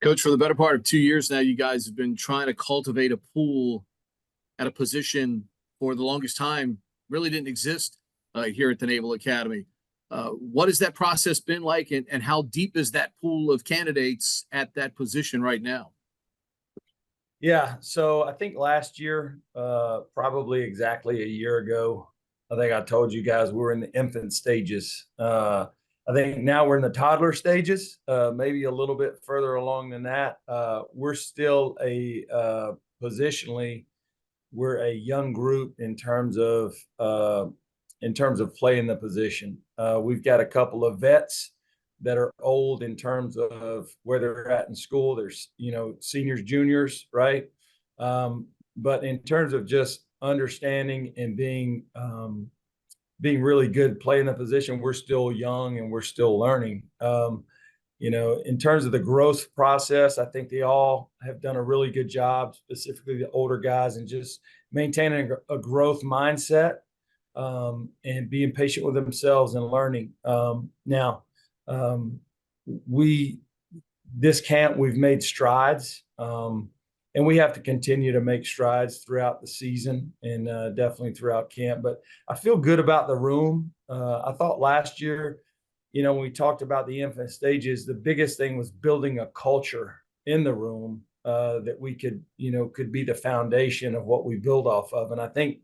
Coach, for the better part of 2 years now, you guys have been trying to cultivate a pool at a position for the longest time really didn't exist here at the Naval Academy. What has that process been like, and how deep is that pool of candidates at that position right now? Yeah, so I think last year, probably exactly a year ago, I think I told you guys we were in the infant stages. I think now we're in the toddler stages, maybe a little bit further along than that. We're still positionally, we're a young group in terms of playing the position. We've got a couple of vets that are old in terms of where they're at in school. There's, seniors, juniors, right? But in terms of just understanding and being really good playing the position, we're still young and we're still learning. In terms of the growth process, I think they all have done a really good job, specifically the older guys, and just maintaining a growth mindset, and being patient with themselves and learning. Now, we this camp we've made strides, and we have to continue to make strides throughout the season and definitely throughout camp. But I feel good about the room. I thought last year, when we talked about the infant stages, the biggest thing was building a culture in the room that we could be the foundation of what we build off of. And I think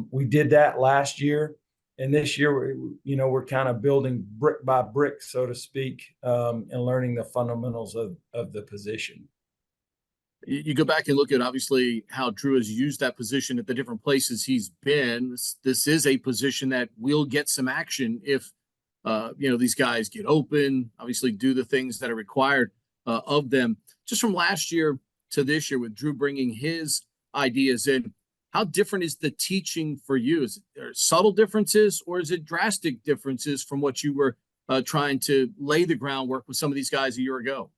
we did that last year. And this year, we're kind of building brick by brick, so to speak, and learning the fundamentals of the position. You go back and look at obviously how Drew has used that position at the different places he's been. This is a position that will get some action if these guys get open, obviously do the things that are required of them. Just from last year to this year, with Drew bringing his ideas in, how different is the teaching for you? Is there subtle differences, or is it drastic differences from what you were trying to lay the groundwork with some of these guys a year ago?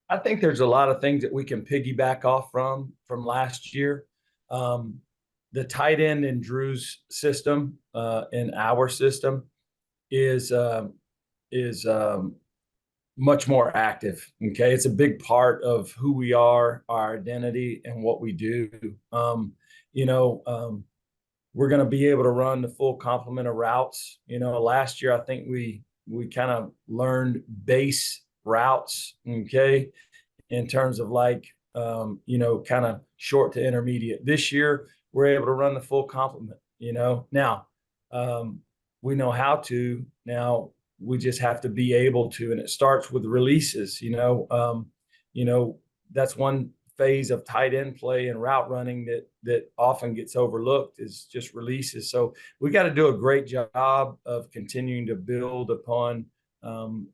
I think there's a lot of things that we can piggyback off from last year. The tight end in Drew's system, in our system, is much more active. Okay, it's a big part of who we are, our identity, and what we do. We're going to be able to run the full complement of routes. Last year I think we kind of learned base routes, okay, in terms of kind of short to intermediate. This year we're able to run the full complement. Now, we know how to. Now we just have to be able to, and it starts with releases. That's one phase of tight end play and route running that often gets overlooked, is just releases. So we got to do a great job of continuing to build upon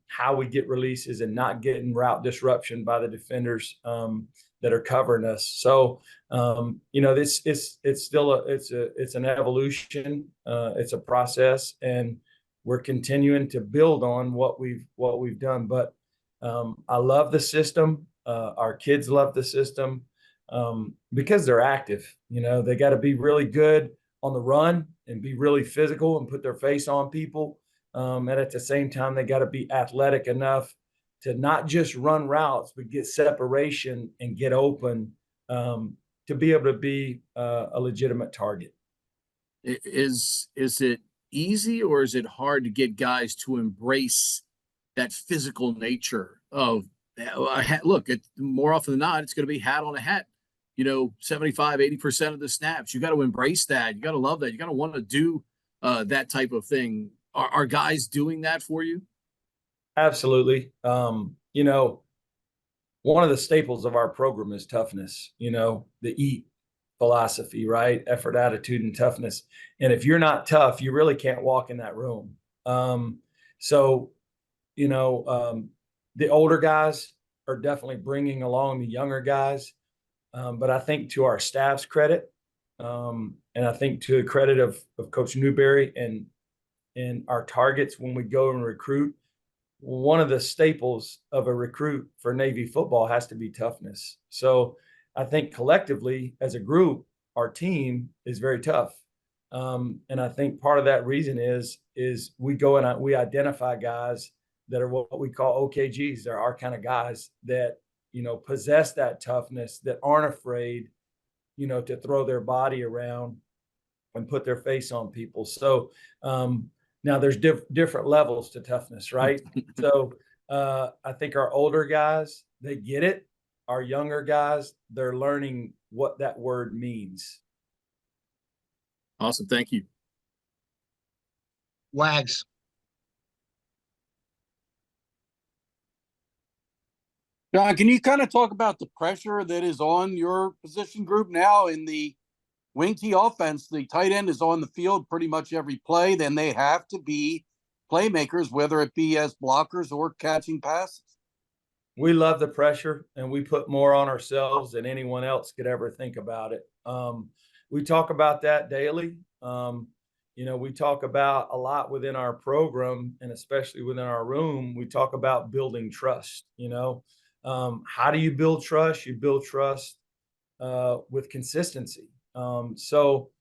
how we get releases and not getting route disruption by the defenders that are covering us. So this it's still it's an evolution. It's a process, and we're continuing to build on what we've done. But I love the system. Our kids love the system because they're active. They got to be really good on the run and be really physical and put their face on people. And at the same time, they got to be athletic enough to not just run routes, but get separation and get open, to be able to be a legitimate target. Is it easy, or is it hard to get guys to embrace that physical nature of a hat? Look, more often than not, it's going to be hat on a hat. 75, 80% of the snaps. You got to embrace that. You got to love that. You got to want to do that type of thing. Are guys doing that for you? Absolutely. One of the staples of our program is toughness, the EAT philosophy, right? Effort, attitude, and toughness. And if you're not tough, you really can't walk in that room. So, the older guys are definitely bringing along the younger guys. But I think to our staff's credit, and I think to the credit of Coach Newberry and our targets when we go and recruit, one of the staples of a recruit for Navy football has to be toughness. So I think collectively as a group, our team is very tough. And I think part of that reason is we go and we identify guys that are what we call OKGs. They're our kind of guys that, possess that toughness, that aren't afraid, to throw their body around and put their face on people. So now there's different levels to toughness, right? So I think our older guys, they get it. Our younger guys, they're learning what that word means. Awesome. Thank you. Wags. John, can you kind of talk about the pressure that is on your position group now in the wing T offense? The tight end is on the field pretty much every play. Then they have to be playmakers, whether it be as blockers or catching passes. We love the pressure, and we put more on ourselves than anyone else could ever think about it. We talk about that daily. We talk about a lot within our program, and especially within our room, we talk about building trust. How do you build trust? You build trust with consistency. So,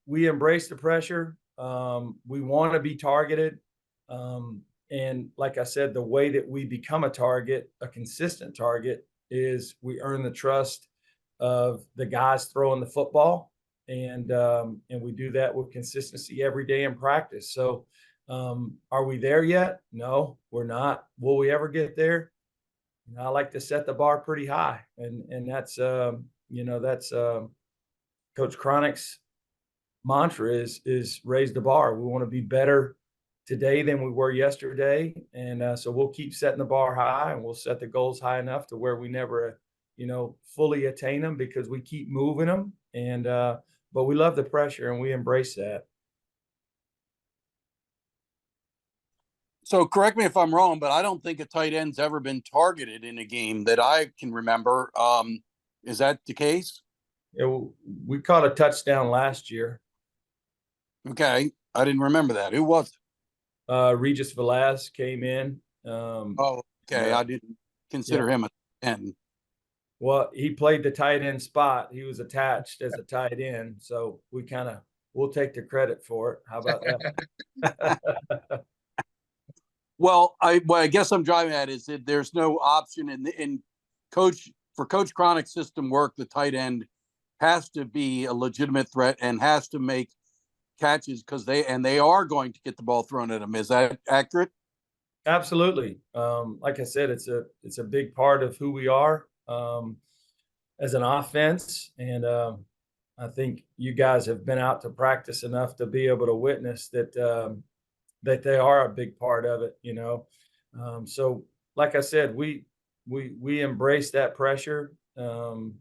we embrace the pressure. We want to be targeted. And like I said, the way that we become a target, a consistent target, is we earn the trust of the guys throwing the football. And we do that with consistency every day in practice. So are we there yet? No, we're not. Will we ever get there? I like to set the bar pretty high. And that's, that's Coach Cronick's mantra is raise the bar. We want to be better today than we were yesterday. And so we'll keep setting the bar high, and we'll set the goals high enough to where we never, fully attain them, because we keep moving them. And, but we love the pressure, and we embrace that. So correct me if I'm wrong, but I don't think a tight end's ever been targeted in a game that I can remember. Is that the case? We caught a touchdown last year. Okay. I didn't remember that. Who was it? Regis Velaz came in. Okay. I didn't consider him a end. Well, he played the tight end spot. He was attached as a tight end. So we'll take the credit for it. How about that? Well, what I guess I'm driving at is that there's no option in Coach Cronick's system work. The tight end has to be a legitimate threat and has to make catches, because they are going to get the ball thrown at them. Is that accurate? Absolutely. Like I said, it's a big part of who we are as an offense. And I think you guys have been out to practice enough to be able to witness that they are a big part of it, So like I said, we embrace that pressure, and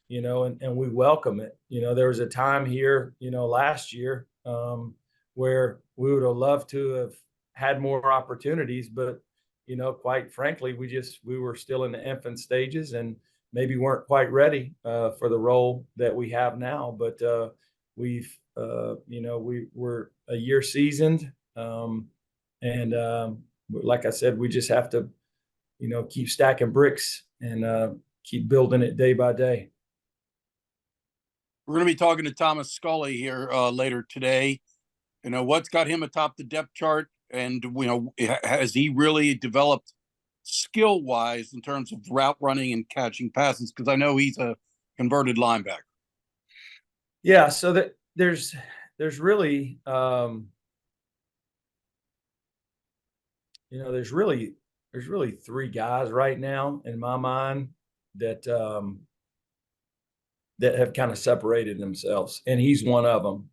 we welcome it. There was a time here, last year, where we would have loved to have had more opportunities, but, quite frankly, we were still in the infant stages and maybe weren't quite ready for the role that we have now. But we're a year seasoned. Like I said, we just have to, keep stacking bricks and keep building it day by day. We're going to be talking to Thomas Scully here later today. What's got him atop the depth chart, and has he really developed skill wise in terms of route running and catching passes? Because I know he's a converted linebacker. Yeah, so that there's really there's really three guys right now in my mind that have kind of separated themselves, and he's one of them.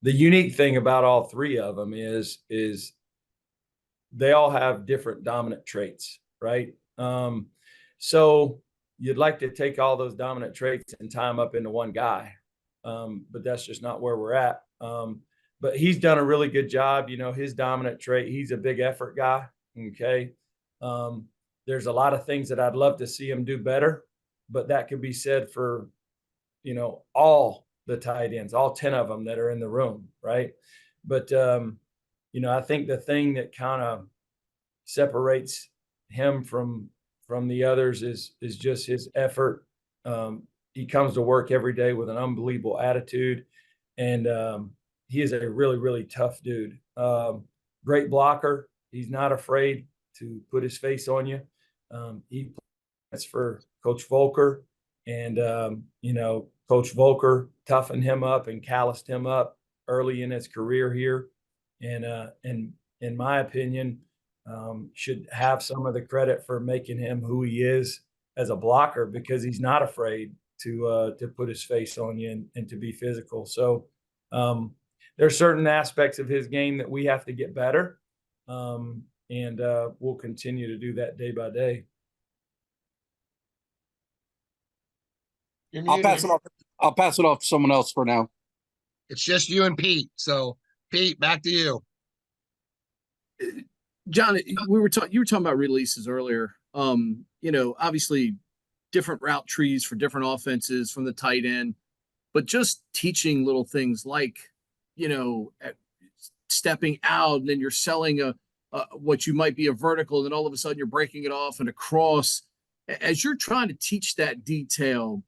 The unique thing about all three of them is they all have different dominant traits, right? So you'd like to take all those dominant traits and tie them up into one guy, but that's just not where we're at. But he's done a really good job. His dominant trait, he's a big effort guy. Okay. There's a lot of things that I'd love to see him do better, but that could be said for, all the tight ends, all 10 of them that are in the room. Right. But, I think the thing that kind of separates him from the others is just his effort. He comes to work every day with an unbelievable attitude, and he is a really, really tough dude. great blocker. He's not afraid to put his face on you. He plays for Coach Volker, and Coach Volker toughened him up and calloused him up early in his career here, and in my opinion, should have some of the credit for making him who he is as a blocker, because he's not afraid to put his face on you and to be physical. So there's certain aspects of his game that we have to get better, and we'll continue to do that day by day. I'll pass it off. I'll pass it off to someone else for now. It's just you and Pete. So, Pete, back to you. John, you were talking about releases earlier. Obviously different route trees for different offenses from the tight end, but just teaching little things like, stepping out, and then you're selling a what you might be a vertical, and then all of a sudden you're breaking it off and across. As you're trying to teach that detail,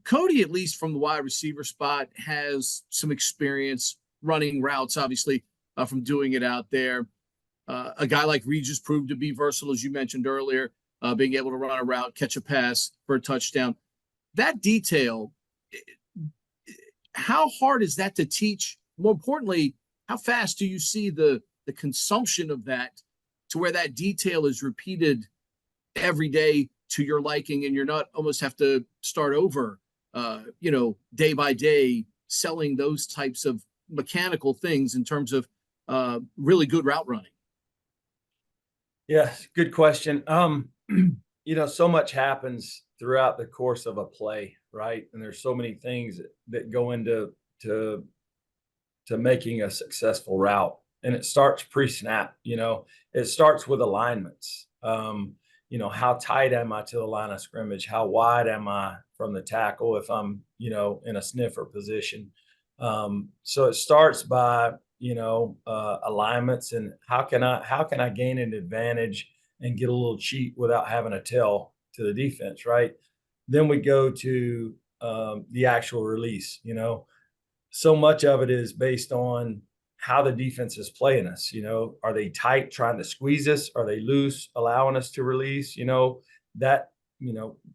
Cody, at least from the wide receiver spot, has some experience running routes, obviously, from doing it out there. A guy like Regis proved to be versatile, as you mentioned earlier, being able to run a route, catch a pass for a touchdown. That detail, how hard is that to teach? More importantly, how fast do you see the consumption of that to where that detail is repeated every day to your liking, and you're not almost have to start over, day by day, selling those types of mechanical things in terms of really good route running? Yeah, good question. So much happens throughout the course of a play, right? And there's so many things that go into making a successful route. And it starts pre-snap. It starts with alignments. How tight am I to the line of scrimmage? How wide am I from the tackle if I'm, in a sniffer position? So it starts by, alignments, and how can I gain an advantage and get a little cheat without having to tell to the defense, right? Then we go to the actual release. So much of it is based on how the defense is playing us. Are they tight, trying to squeeze us? Are they loose, allowing us to release?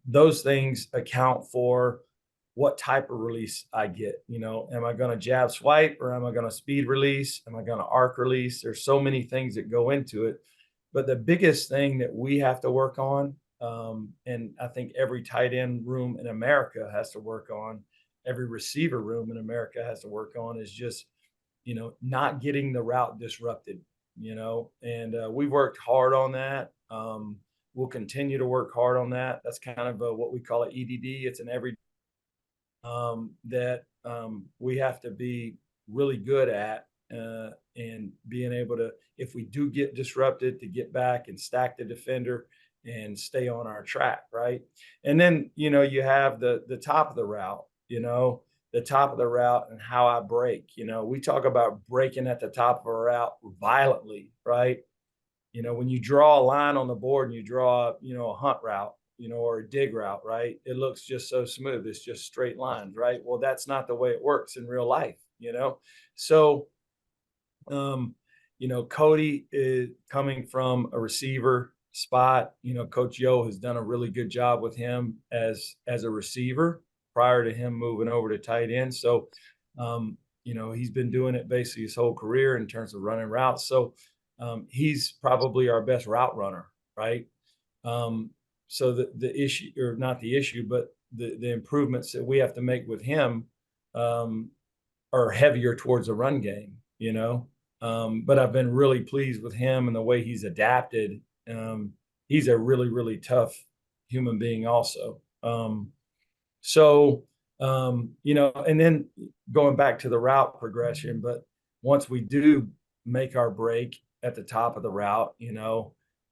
Those things account for what type of release I get. Am I going to jab swipe, or am I going to speed release? Am I going to arc release? There's so many things that go into it. But the biggest thing that we have to work on, and I think every tight end room in America has to work on, every receiver room in America has to work on, is just, not getting the route disrupted, and we've worked hard on that. We'll continue to work hard on that. That's kind of what we call it EDD. It's an every that we have to be really good at, and being able to, if we do get disrupted, to get back and stack the defender and stay on our track, right? And then, you have the top of the route, the top of the route and how I break. We talk about breaking at the top of a route violently, right? When you draw a line on the board and you draw, a hunt route, or a dig route, right? It looks just so smooth. It's just straight lines, right? Well, that's not the way it works in real life, So, Cody is coming from a receiver spot. Coach Yo has done a really good job with him as a receiver prior to him moving over to tight end. So, he's been doing it basically his whole career in terms of running routes. So, he's probably our best route runner, right? So the issue, or not the issue, but the improvements that we have to make with him are heavier towards the run game, but I've been really pleased with him and the way he's adapted. He's a really, really tough human being also. And then going back to the route progression, but once we do make our break at the top of the route,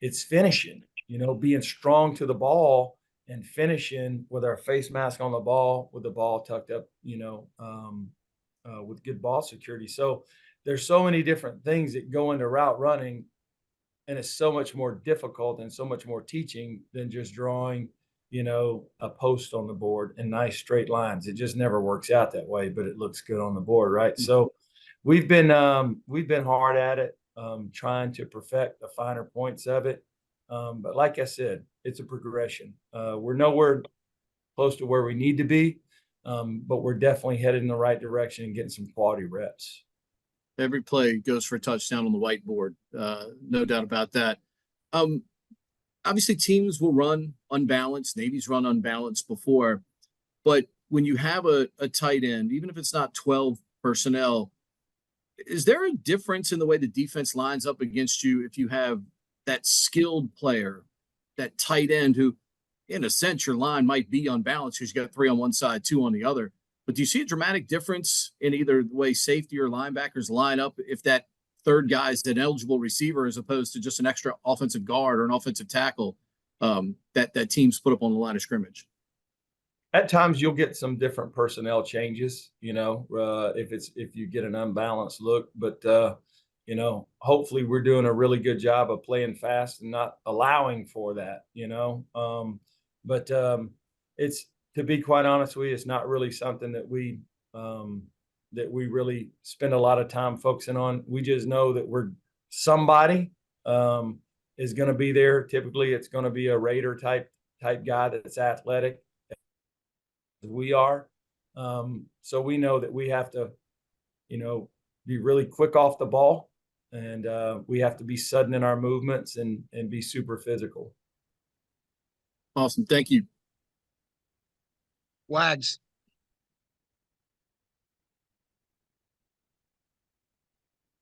it's finishing, being strong to the ball and finishing with our face mask on the ball, with the ball tucked up, with good ball security. So there's so many different things that go into route running, and it's so much more difficult and so much more teaching than just drawing, a post on the board and nice straight lines. It just never works out that way, but it looks good on the board, right? So we've been hard at it. trying to perfect the finer points of it. But like I said, it's a progression. We're nowhere close to where we need to be, but we're definitely headed in the right direction and getting some quality reps. Every play goes for a touchdown on the whiteboard. No doubt about that. Um, Obviously teams will run unbalanced. Navy's run unbalanced before, but when you have a tight end, even if it's not 12 personnel, is there a difference in the way the defense lines up against you if you have that skilled player, that tight end who, in a sense, your line might be unbalanced because you got 3 on one side, 2 on the other. But do you see a dramatic difference in either the way safety or linebackers line up if that third guy is an eligible receiver as opposed to just an extra offensive guard or an offensive tackle that teams put up on the line of scrimmage? At times you'll get some different personnel changes, if you get an unbalanced look, but hopefully we're doing a really good job of playing fast and not allowing for that, but it's, to be quite honest with you, it's not really something that we really spend a lot of time focusing on. We just know that somebody is going to be there. Typically it's going to be a Raider type guy that's athletic. We are. So we know that we have to, be really quick off the ball, and we have to be sudden in our movements and be super physical. Awesome. Thank you. Wags.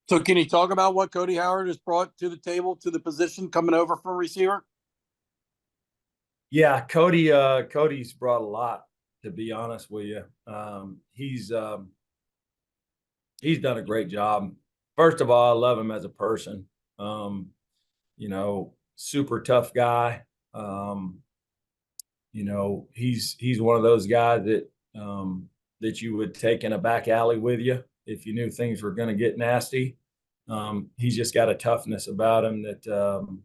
So can you talk about what Cody Howard has brought to the table, to the position coming over from receiver? Yeah, Cody's brought a lot, to be honest with you. He's done a great job. First of all, I love him as a person. Super tough guy. He's one of those guys that you would take in a back alley with you if you knew things were going to get nasty. He's just got a toughness about him that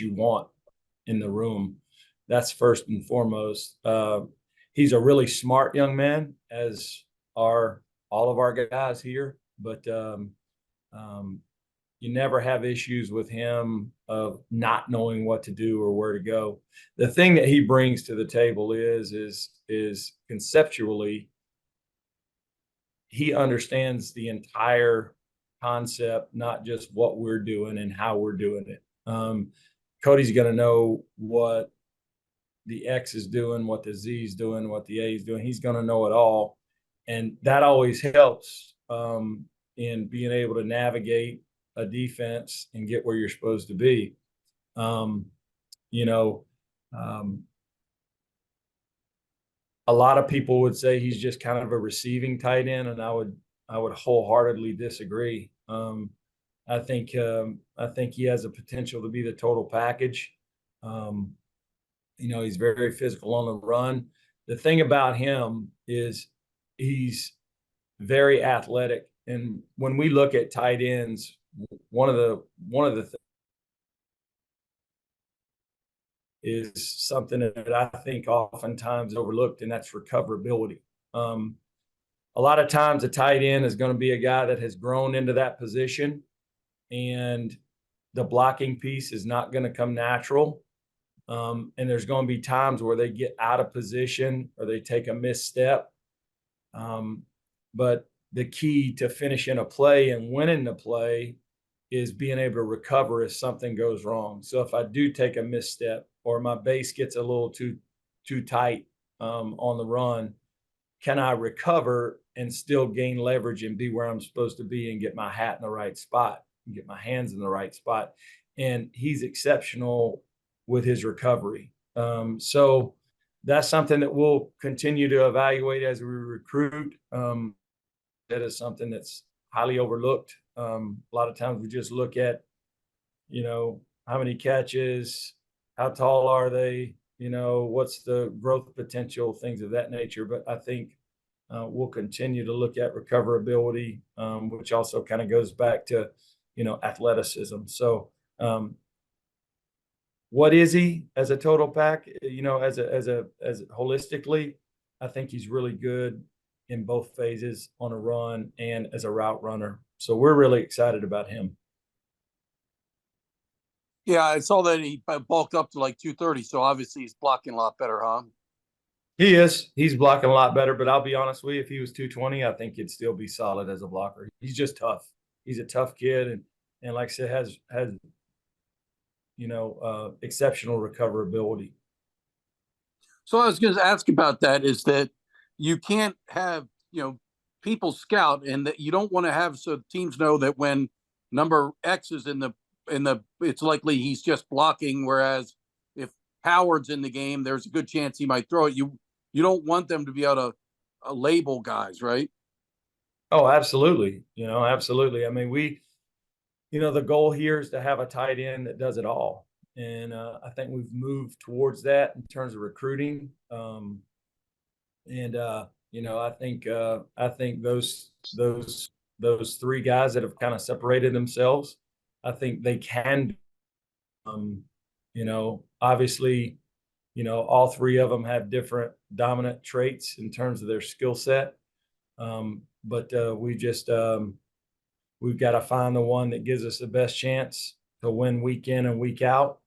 you want in the room. That's first and foremost. He's a really smart young man, as are all of our guys here, but you never have issues with him of not knowing what to do or where to go. The thing that he brings to the table is conceptually, he understands the entire concept, not just what we're doing and how we're doing it. Cody's going to know what the X is doing, what the Z is doing, what the A is doing. He's going to know it all. And that always helps in being able to navigate a defense and get where you're supposed to be. A lot of people would say he's just kind of a receiving tight end, and I would wholeheartedly disagree. I think he has a potential to be the total package. He's very physical on the run. The thing about him is he's very athletic. And when we look at tight ends, one of the things is something that I think oftentimes overlooked, and that's recoverability. A lot of times a tight end is going to be a guy that has grown into that position, and the blocking piece is not going to come natural. And there's going to be times where they get out of position or they take a misstep. But the key to finishing a play and winning the play is being able to recover if something goes wrong. So if I do take a misstep or my base gets a little too tight on the run, can I recover and still gain leverage and be where I'm supposed to be and get my hat in the right spot and get my hands in the right spot? And he's exceptional with his recovery. So that's something that we'll continue to evaluate as we recruit. That is something that's highly overlooked. A lot of times we just look at, how many catches, how tall are they, what's the growth potential, things of that nature. But I think we'll continue to look at recoverability, which also kind of goes back to, athleticism. So what is he as a total pack? As holistically, I think he's really good in both phases, on a run and as a route runner. So we're really excited about him. Yeah, I saw that he bulked up to like 230, so obviously he's blocking a lot better, huh? He is. He's blocking a lot better, but I'll be honest with you, if he was 220, I think he'd still be solid as a blocker. He's just tough. He's a tough kid, and like I said, has exceptional recoverability. So I was going to ask about that is that you can't have, people scout and that you don't want to have so teams know that when number X is it's likely he's just blocking. Whereas if Howard's in the game, there's a good chance he might throw it. You don't want them to be able to label guys, right? Oh, absolutely. Absolutely. I mean, the goal here is to have a tight end that does it all. And I think we've moved towards that in terms of recruiting. I think those three guys that have kind of separated themselves, I think they can. Obviously, all three of them have different dominant traits in terms of their skill set. But we've got to find the one that gives us the best chance to win week in and week out.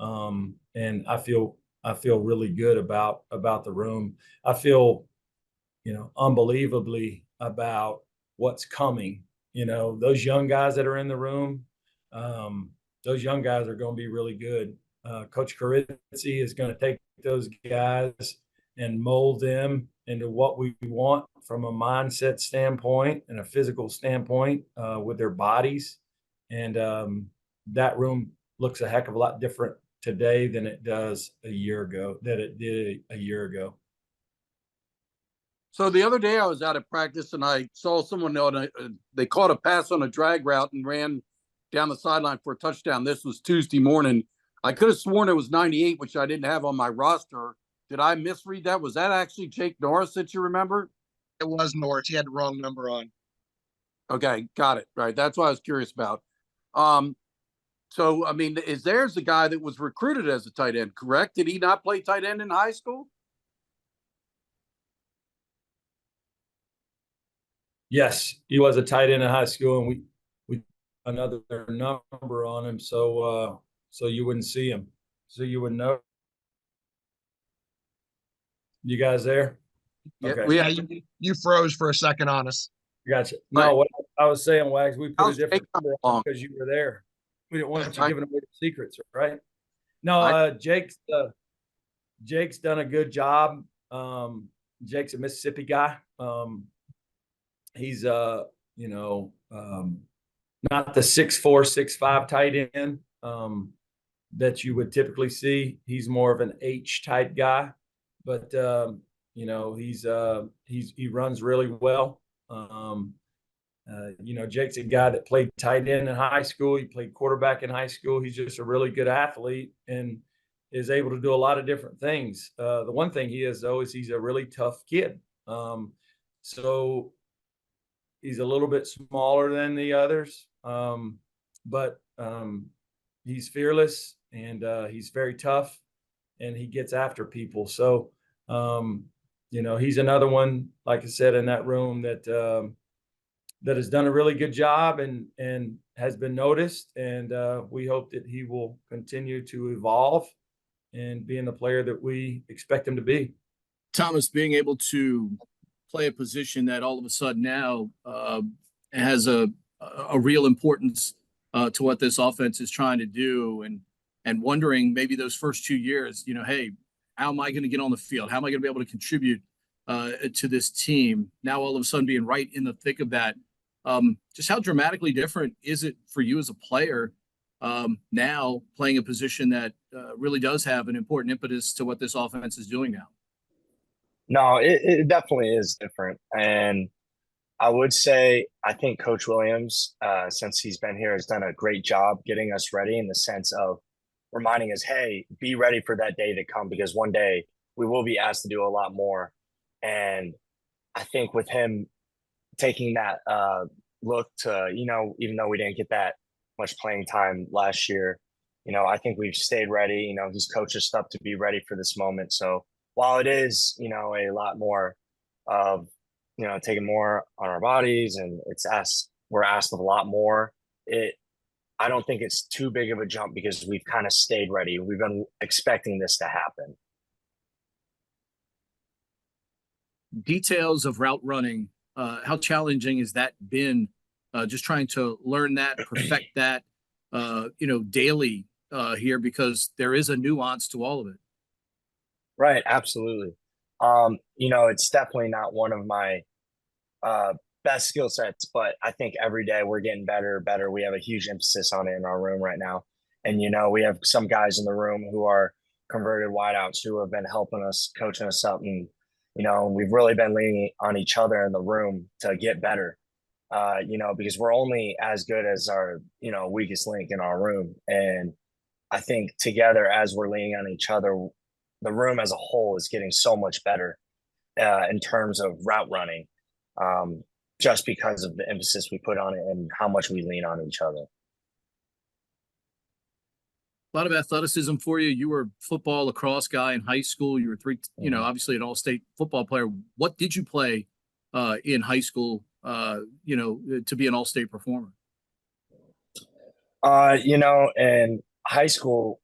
And I feel really good about the room. I feel, unbelievably about what's coming. Those young guys that are in the room, those young guys are going to be really good. Coach Carizzi is going to take those guys and mold them into what we want from a mindset standpoint and a physical standpoint with their bodies. And that room looks a heck of a lot different today than it does a year ago, So the other day I was out at practice and I saw someone they caught a pass on a drag route and ran down the sideline for a touchdown. This was Tuesday morning. I could have sworn it was 98, which I didn't have on my roster. Did I misread that? Was that actually Jake Norris that you remember? It was Norris. He had the wrong number on. Okay, got it. Right. That's what I was curious about. So, I mean, there's a guy that was recruited as a tight end, correct? Did he not play tight end in high school? Yes, he was a tight end in high school, and we another number on him, so you wouldn't see him, so you wouldn't know. You guys there? Yeah, okay. Yeah, you froze for a second on us. Gotcha. No, right. What I was saying, Wags, we put How's a different Jake number on because you were there. We didn't want you I- giving away the secrets, right? No, Jake's done a good job. Jake's a Mississippi guy. He's not the 6'4", 6'5" tight end that you would typically see. He's more of an H type guy, but he runs really well. Jake's a guy that played tight end in high school. He played quarterback in high school. He's just a really good athlete and is able to do a lot of different things. The one thing he is, though, is he's a really tough kid. So he's a little bit smaller than the others, but he's fearless and he's very tough and he gets after people. So, he's another one, like I said, in that room that has done a really good job and has been noticed. And we hope that he will continue to evolve and being the player that we expect him to be. Thomas, being able to play a position that all of a sudden now has a real importance to what this offense is trying to do, and wondering maybe those first 2 years, hey, how am I going to get on the field? How am I going to be able to contribute to this team? Now all of a sudden being right in the thick of that, just how dramatically different is it for you as a player now playing a position that really does have an important impetus to what this offense is doing now? No, it definitely is different. And I would say, I think Coach Williams, since he's been here, has done a great job getting us ready in the sense of reminding us, hey, be ready for that day to come, because one day we will be asked to do a lot more. And I think with him taking that look to, even though we didn't get that much playing time last year, I think we've stayed ready. He's coached us up to be ready for this moment. So while it is, a lot more of, taking more on our bodies and we're asked of a lot more, I don't think it's too big of a jump because we've kind of stayed ready. We've been expecting this to happen. Details of route running, how challenging has that been? Just trying to learn that, perfect that, daily here, because there is a nuance to all of it. Right, absolutely. It's definitely not one of my best skill sets, but I think every day we're getting better. We have a huge emphasis on it in our room right now. And, we have some guys in the room who are converted wideouts who have been helping us, coaching us up. And, we've really been leaning on each other in the room to get better, because we're only as good as our, weakest link in our room. And I think together, as we're leaning on each other, the room as a whole is getting so much better in terms of route running. Just because of the emphasis we put on it and how much we lean on each other. A lot of athleticism for you. You were a football lacrosse guy in high school. You were obviously an all-state football player. What did you play in high school, to be an all-state performer? In high school,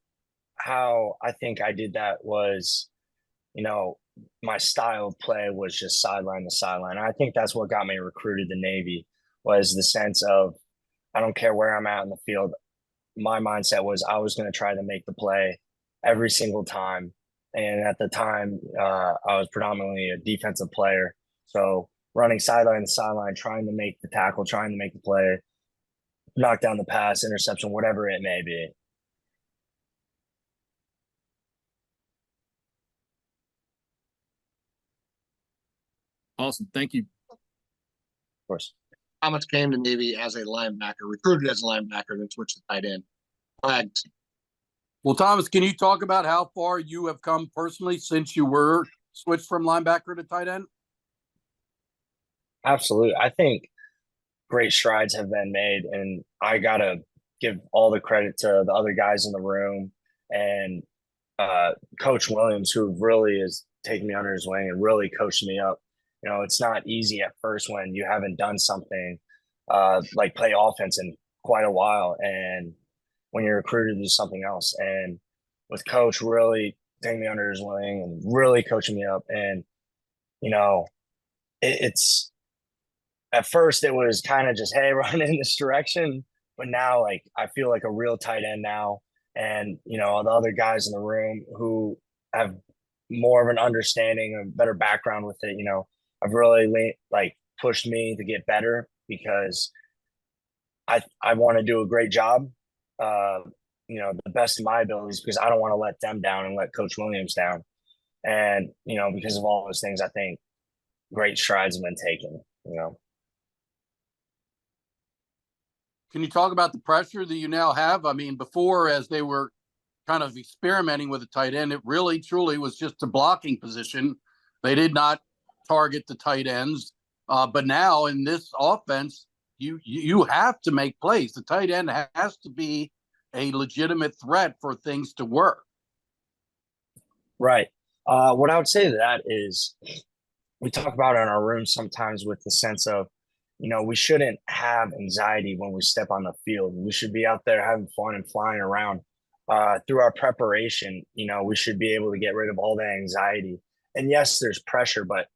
how I think I did that was, my style of play was just sideline to sideline. I think that's what got me recruited to Navy, was the sense of, I don't care where I'm at in the field. My mindset was I was going to try to make the play every single time. And at the time, I was predominantly a defensive player. So running sideline to sideline, trying to make the tackle, trying to make the play, knock down the pass, interception, whatever it may be. Awesome. Thank you. Of course. Thomas came to Navy as a linebacker, recruited as a linebacker, then switched to tight end. Well, Thomas, can you talk about how far you have come personally since you were switched from linebacker to tight end? Absolutely. I think great strides have been made, and I got to give all the credit to the other guys in the room and Coach Williams, who really is taking me under his wing and really coached me up. It's not easy at first when you haven't done something like play offense in quite a while, and when you're recruited to do something else. And with Coach really taking me under his wing and really coaching me up, and it's at first it was kind of just, hey, run in this direction, but now I feel like a real tight end now. And the other guys in the room who have more of an understanding, a better background with it, have really pushed me to get better, because I want to do a great job, the best of my abilities, because I don't want to let them down and let Coach Williams down. And because of all those things, I think great strides have been taken. Can you talk about the pressure that you now have? I mean, before, as they were kind of experimenting with a tight end, it really truly was just a blocking position. They did not target the tight ends. But now in this offense, you have to make plays. The tight end has to be a legitimate threat for things to work. Right. What I would say to that is, we talk about it in our room sometimes with the sense of, we shouldn't have anxiety when we step on the field. We should be out there having fun and flying around. Through our preparation, we should be able to get rid of all that anxiety. And yes, there's pressure, but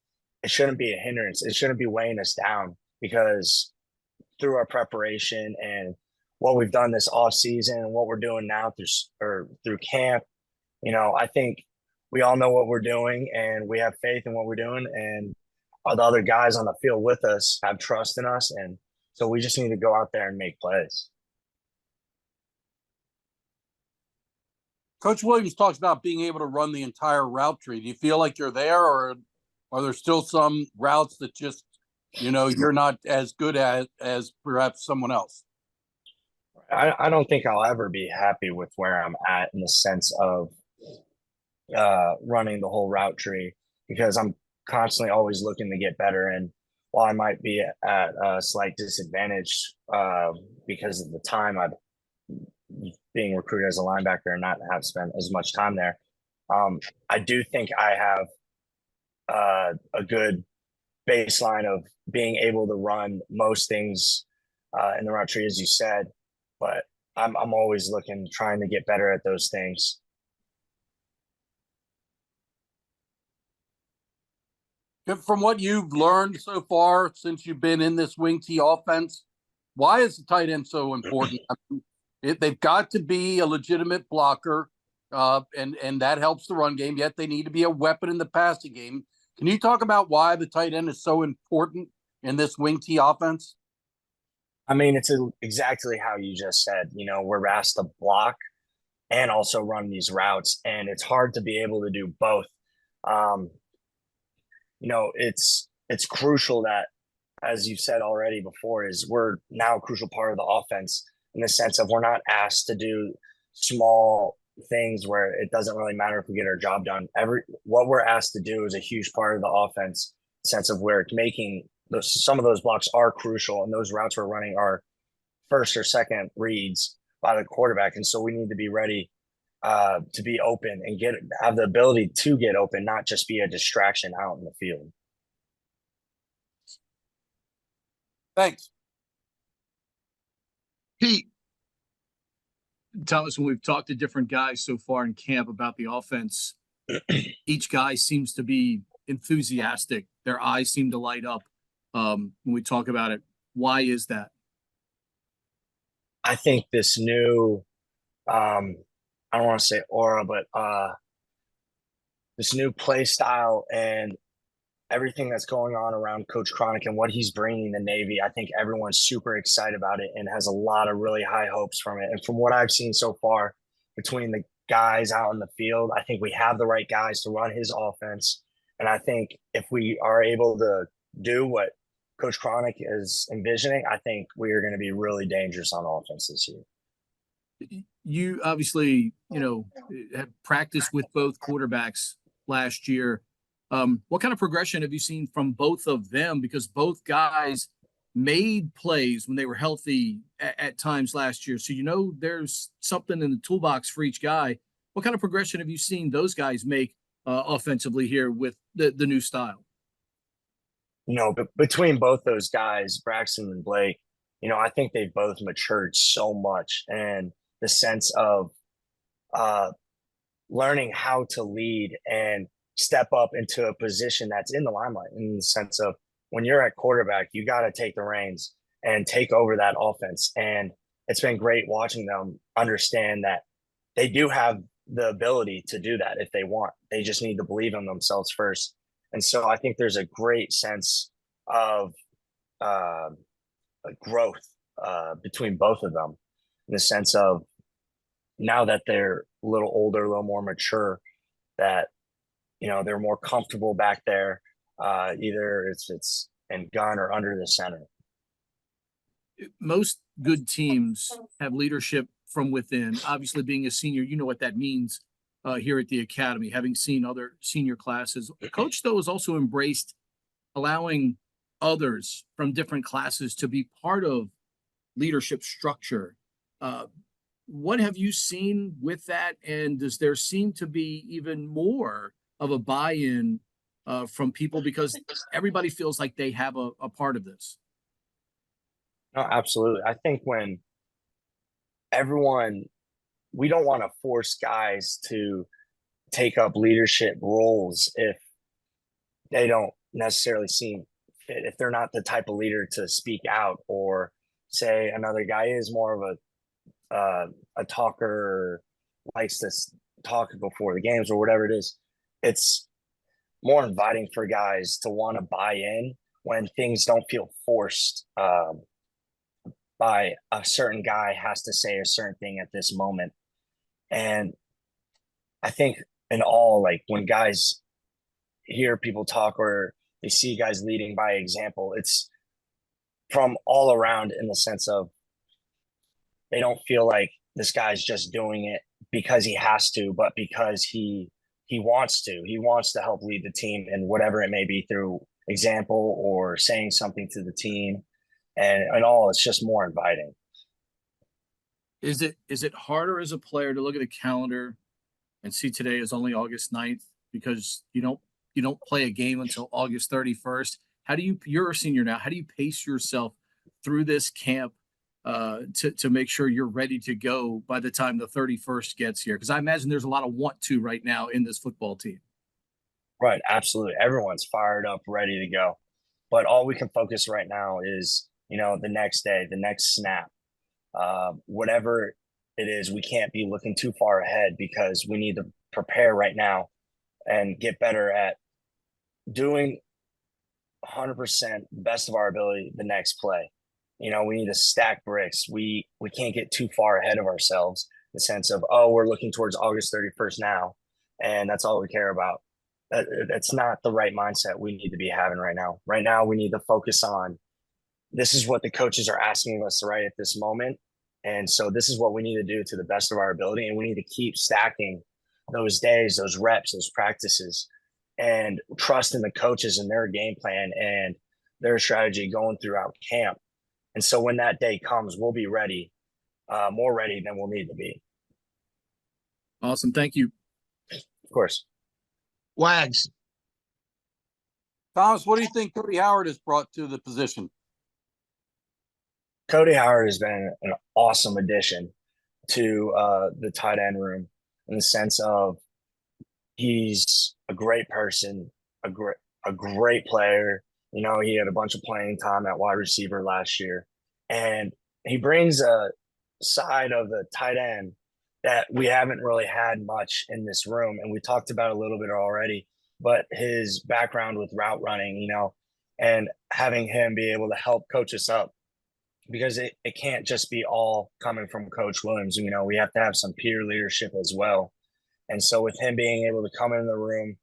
it shouldn't be a hindrance. It shouldn't be weighing us down, because through our preparation and what we've done this off season and what we're doing now through camp, I think we all know what we're doing, and we have faith in what we're doing, and the other guys on the field with us have trust in us. And so we just need to go out there and make plays. Coach Williams talks about being able to run the entire route tree. Do you feel like you're there, or are there still some routes that just, you're not as good at as perhaps someone else? I don't think I'll ever be happy with where I'm at in the sense of running the whole route tree, because I'm constantly always looking to get better. And while I might be at a slight disadvantage because of the time I've being recruited as a linebacker and not have spent as much time there, I do think I have a good baseline of being able to run most things in the route tree, as you said. But I'm always looking, trying to get better at those things. From what you've learned so far since you've been in this wing T offense, why is the tight end so important? I mean, they've got to be a legitimate blocker, and that helps the run game. Yet they need to be a weapon in the passing game. Can you talk about why the tight end is so important in this wing T offense? I mean, it's exactly how you just said. You know, we're asked to block and also run these routes, and it's hard to be able to do both. Um, you know, it's crucial that, as you've said already before, is we're now a crucial part of the offense in the sense of we're not asked to do small things where it doesn't really matter if we get our job done. What we're asked to do is a huge part of the offense sense of where making some of those blocks are crucial, and those routes we're running are first or second reads by the quarterback, and so we need to be ready to be open and have the ability to get open, not just be a distraction out in the field. Thanks. Pete, Thomas, when we've talked to different guys so far in camp about the offense, each guy seems to be enthusiastic. Their eyes seem to light up when we talk about it. Why is that? I think this new, I don't want to say aura, but this new play style and everything that's going on around Coach Cronic and what he's bringing the Navy, I think everyone's super excited about it and has a lot of really high hopes from it. And from what I've seen so far between the guys out in the field, I think we have the right guys to run his offense. And I think if we are able to do what Coach Cronic is envisioning, I think we are going to be really dangerous on offense this year. You obviously, have practiced with both quarterbacks last year. What kind of progression have you seen from both of them? Because both guys made plays when they were healthy at times last year. So, there's something in the toolbox for each guy. What kind of progression have you seen those guys make offensively here with the new style? But between both those guys, Braxton and Blake, I think they've both matured so much, and the sense of learning how to lead and step up into a position that's in the limelight, in the sense of when you're at quarterback, you got to take the reins and take over that offense. And it's been great watching them understand that they do have the ability to do that if they want. They just need to believe in themselves first. And so I think there's a great sense of growth between both of them, in the sense of now that they're a little older, a little more mature, that they're more comfortable back there, either it's in gun or under the center. Most good teams have leadership from within. Obviously, being a senior, you know what that means here at the academy, having seen other senior classes. Coach, though, has also embraced allowing others from different classes to be part of leadership structure. What have you seen with that? And does there seem to be even more of a buy-in from people because everybody feels like they have a part of this? No, absolutely. I think when we don't want to force guys to take up leadership roles if they don't necessarily seem fit, if they're not the type of leader to speak out, or say another guy is more of a talker, or likes to talk before the games or whatever it is. It's more inviting for guys to want to buy in when things don't feel forced by a certain guy has to say a certain thing at this moment. And I think in all, like when guys hear people talk or they see guys leading by example, it's from all around, in the sense of they don't feel like this guy's just doing it because he has to, but because he wants to. He wants to help lead the team in whatever it may be, through example or saying something to the team. And all, it's just more inviting. Is it harder as a player to look at the calendar and see today is only August 9th because you don't play a game until August 31st? You're a senior now, how do you pace yourself through this camp to make sure you're ready to go by the time the 31st gets here? Because I imagine there's a lot of want to right now in this football team. Right, absolutely. Everyone's fired up, ready to go. But all we can focus right now is, the next day, the next snap, whatever it is. We can't be looking too far ahead because we need to prepare right now and get better at doing 100% best of our ability the next play. We need to stack bricks. We can't get too far ahead of ourselves in the sense of, oh, we're looking towards August 31st now, and that's all we care about. That's not the right mindset we need to be having right now. Right now, we need to focus on this is what the coaches are asking of us right at this moment. And so this is what we need to do to the best of our ability. And we need to keep stacking those days, those reps, those practices, and trust in the coaches and their game plan and their strategy going throughout camp. And so when that day comes, we'll be ready, more ready than we'll need to be. Awesome. Thank you. Of course. Wags. Thomas, what do you think Cody Howard has brought to the position? Cody Howard has been an awesome addition to the tight end room in the sense of he's a great person, a great player. He had a bunch of playing time at wide receiver last year, and he brings a side of the tight end that we haven't really had much in this room. And we talked about a little bit already, but his background with route running, and having him be able to help coach us up, because it can't just be all coming from Coach Williams. We have to have some peer leadership as well. And so with him being able to come in the room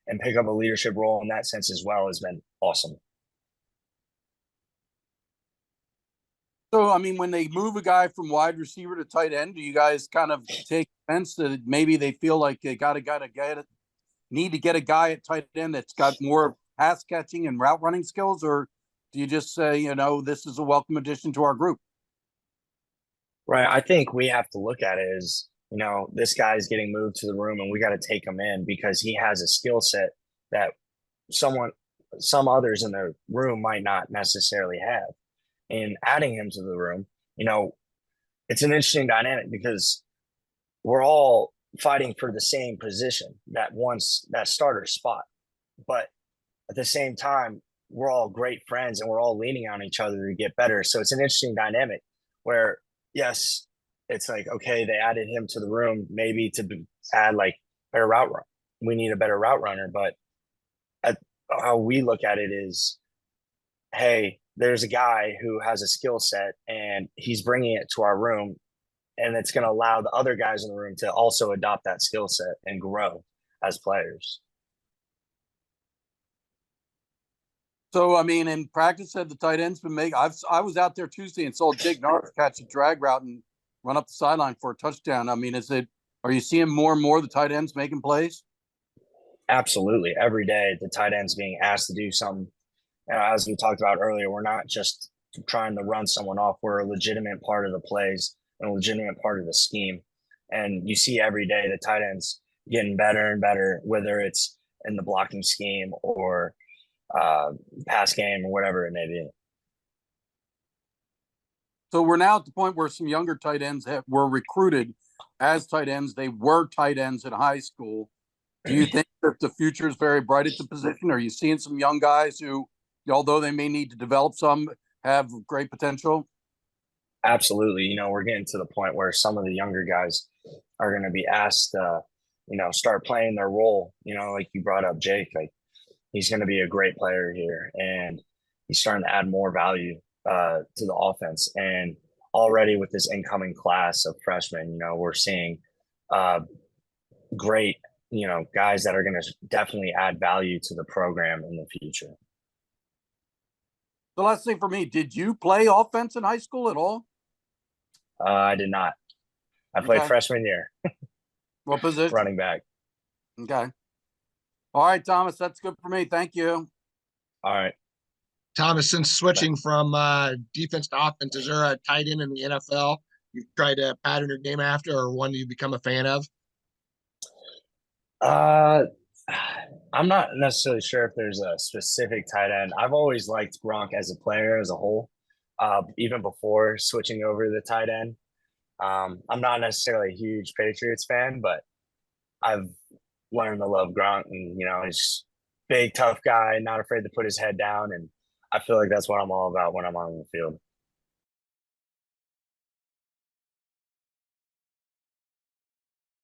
and pick up a leadership role in that sense as well has been awesome. So, when they move a guy from wide receiver to tight end, do you guys kind of take offense that maybe they feel like they need to get a guy at tight end that's got more pass catching and route running skills? Or do you just say, this is a welcome addition to our group? Right. I think we have to look at it as, this guy's getting moved to the room and we got to take him in because he has a skill set that some others in the room might not necessarily have. And adding him to the room, it's an interesting dynamic because we're all fighting for the same position, that starter spot. But at the same time, we're all great friends and we're all leaning on each other to get better. So it's an interesting dynamic where, yes, it's like, okay, they added him to the room maybe to add like better route run. We need a better route runner. But how we look at it is, hey, there's a guy who has a skill set and he's bringing it to our room, and it's going to allow the other guys in the room to also adopt that skill set and grow as players. So, in practice, had the tight ends been making? I was out there Tuesday and saw Jake Norris catch a drag route and run up the sideline for a touchdown. Are you seeing more and more of the tight ends making plays? Absolutely. Every day, the tight end's being asked to do something. As we talked about earlier, we're not just trying to run someone off. We're a legitimate part of the plays and a legitimate part of the scheme. And you see every day the tight ends getting better and better, whether it's in the blocking scheme or pass game or whatever it may be. So we're now at the point where some younger tight ends were recruited as tight ends. They were tight ends in high school. Do you think that the future is very bright at the position? Are you seeing some young guys who, although they may need to develop some, have great potential? Absolutely. We're getting to the point where some of the younger guys are going to be asked to, start playing their role. Like you brought up Jake, like he's going to be a great player here, and he's starting to add more value to the offense. And already with this incoming class of freshmen, we're seeing great, guys that are going to definitely add value to the program in the future. The last thing for me, did you play offense in high school at all? I did not. I played freshman year. What position? Running back. Okay. All right, Thomas, that's good for me. Thank you. All right. Thomas, since switching from defense to offense, is there a tight end in the NFL you've tried to pattern your game after, or one you've become a fan of? I'm not necessarily sure if there's a specific tight end. I've always liked Gronk as a player as a whole. even before switching over to the tight end. I'm not necessarily a huge Patriots fan, but I've learned to love Grunt, and he's big, tough guy, not afraid to put his head down, and I feel like that's what I'm all about when I'm on the field.